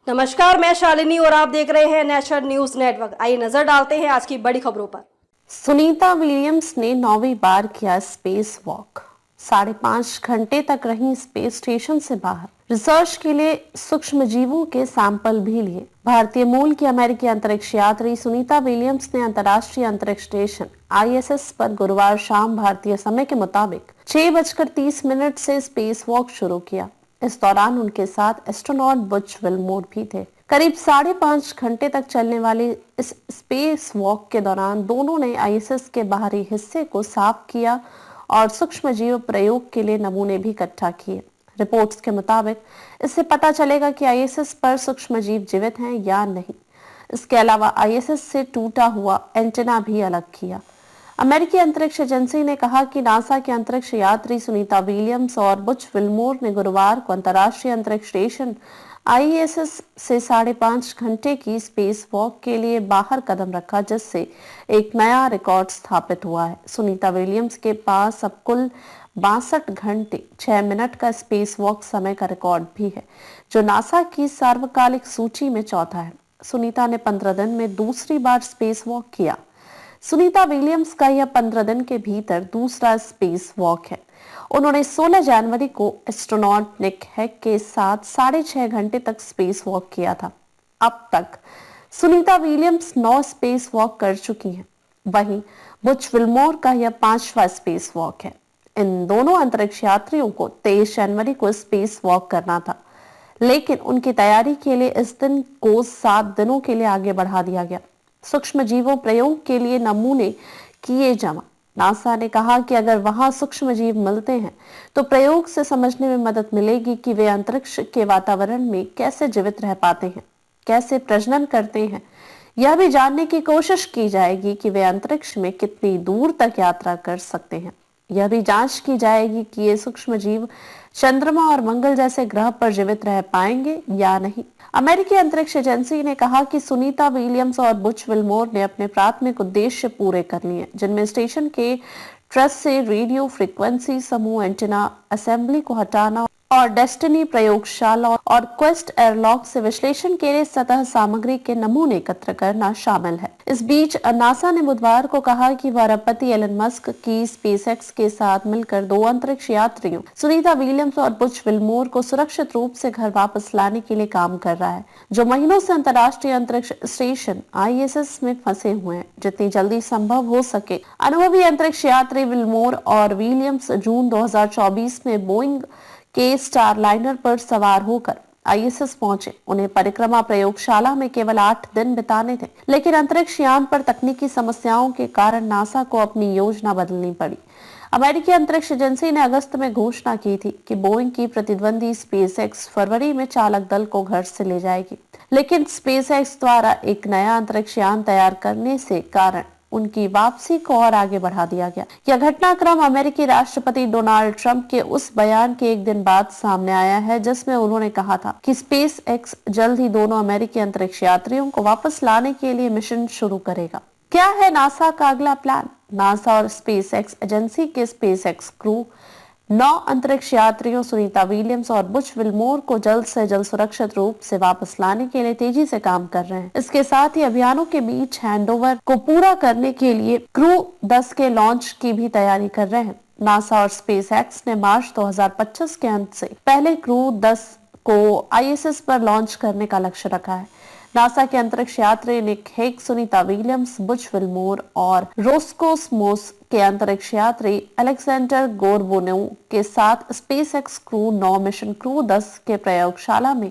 नमस्कार, मैं शालिनी और आप देख रहे हैं नेशनल न्यूज नेटवर्क। आइए नजर डालते हैं आज की बड़ी खबरों पर। सुनीता विलियम्स ने 9वीं बार किया स्पेस वॉक। 5.5 घंटे तक रही स्पेस स्टेशन से बाहर। रिसर्च के लिए सूक्ष्मजीवों के सैंपल भी लिए। भारतीय मूल की अमेरिकी अंतरिक्ष यात्री सुनीता विलियम्स ने अंतर्राष्ट्रीय अंतरिक्ष स्टेशन ISS पर गुरुवार शाम भारतीय समय के मुताबिक 6:30 से स्पेस वॉक शुरू किया। इस दौरान उनके साथ एस्ट्रोनॉट बुच विल्मोर भी थे। करीब 5.5 घंटे तक चलने वाली इस स्पेस वॉक के दौरान दोनों ने ISS के बाहरी हिस्से को साफ किया और सूक्ष्मजीव प्रयोग के लिए नमूने भी इकट्ठा किए। रिपोर्ट्स के मुताबिक इससे पता चलेगा कि ISS पर सूक्ष्मजीव जीवित हैं या नहीं। इसके अलावा ISS से टूटा हुआ एंटेना भी अलग किया। अमेरिकी अंतरिक्ष एजेंसी ने कहा कि नासा के अंतरिक्ष यात्री सुनीता विलियम्स और बुच विल्मोर ने गुरुवार को अंतर्राष्ट्रीय अंतरिक्ष स्टेशन ISS से 5.5 घंटे की स्पेस वॉक के लिए बाहर कदम रखा, जिससे एक नया रिकॉर्ड स्थापित हुआ है। सुनीता विलियम्स के पास अब कुल 62 घंटे 6 मिनट का स्पेस वॉक समय का रिकॉर्ड भी है, जो नासा की सार्वकालिक सूची में चौथा है। सुनीता ने 15 दिन में दूसरी बार स्पेस वॉक किया। सुनीता विलियम्स का यह 15 दिन के भीतर दूसरा स्पेस वॉक है। उन्होंने 16 जनवरी को एस्ट्रोनॉट निक हैक के साथ 6.5 घंटे तक स्पेस वॉक किया था। अब तक सुनीता विलियम्स 9 स्पेस वॉक कर चुकी हैं। वहीं बुच विल्मोर का यह 5वां स्पेस वॉक है। इन दोनों अंतरिक्ष यात्रियों को 23 जनवरी को स्पेस वॉक करना था, लेकिन उनकी तैयारी के लिए इस दिन को 7 दिनों के लिए आगे बढ़ा दिया गया। सूक्ष्म जीवों प्रयोग के लिए नमूने किए जमा। नासा ने कहा कि अगर वहां सूक्ष्म जीव मिलते हैं तो प्रयोग से समझने में मदद मिलेगी कि वे अंतरिक्ष के वातावरण में कैसे जीवित रह पाते हैं, कैसे प्रजनन करते हैं। यह भी जानने की कोशिश की जाएगी कि वे अंतरिक्ष में कितनी दूर तक यात्रा कर सकते हैं। यह भी जांच की जाएगी कि ये सूक्ष्म जीव चंद्रमा और मंगल जैसे ग्रह पर जीवित रह पाएंगे या नहीं। अमेरिकी अंतरिक्ष एजेंसी ने कहा कि सुनीता विलियम्स और बुच विल्मोर ने अपने प्राथमिक उद्देश्य पूरे कर लिए, जिनमें स्टेशन के ट्रस से रेडियो फ्रीक्वेंसी समूह एंटेना असेंबली को हटाना और डेस्टिनी प्रयोगशाला और क्वेस्ट एयरलॉक से विश्लेषण के लिए सतह सामग्री के नमूने एकत्र करना शामिल है। इस बीच नासा ने बुधवार को कहा कि वह अरबपति एलन मस्क की स्पेसएक्स के साथ मिलकर 2 अंतरिक्ष यात्रियों सुनीता विलियम्स और बुच विल्मोर को सुरक्षित रूप से घर वापस लाने के लिए काम कर रहा है, जो महीनों से अंतर्राष्ट्रीय अंतरिक्ष स्टेशन ISS में फंसे हुए हैं। जितनी जल्दी संभव हो सके अनुभवी अंतरिक्ष यात्री विल्मोर और विलियम्स जून 2024 में बोइंग के स्टारलाइनर पर सवार होकर ISS पहुंचे। उन्हें परिक्रमा प्रयोगशाला में केवल 8 दिन बिताने थे, लेकिन अंतरिक्ष यान पर तकनीकी समस्याओं के कारण नासा को अपनी योजना बदलनी पड़ी। अमेरिकी अंतरिक्ष एजेंसी ने अगस्त में घोषणा की थी कि बोइंग की प्रतिद्वंदी स्पेसएक्स फरवरी में चालक दल को घर से ले जाएगी, लेकिन स्पेसएक्स द्वारा एक नया अंतरिक्ष यान तैयार करने से कारण उनकी वापसी को और आगे बढ़ा दिया गया। यह घटनाक्रम अमेरिकी राष्ट्रपति डोनाल्ड ट्रंप के उस बयान के एक दिन बाद सामने आया है, जिसमें उन्होंने कहा था कि स्पेसएक्स जल्द ही दोनों अमेरिकी अंतरिक्ष यात्रियों को वापस लाने के लिए मिशन शुरू करेगा। क्या है नासा का अगला प्लान? नासा और स्पेसएक्स एजेंसी के स्पेसएक्स क्रू 9 अंतरिक्ष यात्रियों सुनीता विलियम्स और बुच विल्मोर को जल्द से जल्द सुरक्षित रूप से वापस लाने के लिए तेजी से काम कर रहे हैं। इसके साथ ही अभियानों के बीच हैंडओवर को पूरा करने के लिए क्रू 10 के लॉन्च की भी तैयारी कर रहे हैं। नासा और स्पेसएक्स ने मार्च 2025 के अंत से पहले क्रू 10 को ISS पर लॉन्च करने का लक्ष्य रखा है। नासा के अंतरिक्ष यात्री Nick Hague, Sunita Williams, Butch Wilmore और रोस्कोसमोस के अंतरिक्ष यात्री अलेक्जेंडर गोरबोनोव के साथ स्पेसएक्स क्रू 9 मिशन क्रू 10 के प्रयोगशाला में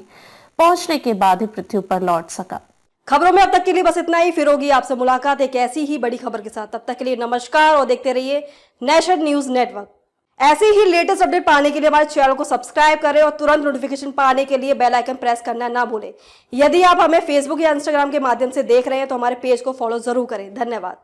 पहुंचने के बाद ही पृथ्वी पर लौट सका। खबरों में अब तक के लिए बस इतना ही। फिर होगी आपसे मुलाकात एक ऐसी ही बड़ी खबर के साथ। तब तक के लिए नमस्कार और देखते रहिए नेशनल न्यूज नेटवर्क। ऐसे ही लेटेस्ट अपडेट पाने के लिए हमारे चैनल को सब्सक्राइब करें और तुरंत नोटिफिकेशन पाने के लिए बेल आइकन प्रेस करना ना भूलें। यदि आप हमें फेसबुक या इंस्टाग्राम के माध्यम से देख रहे हैं तो हमारे पेज को फॉलो जरूर करें। धन्यवाद।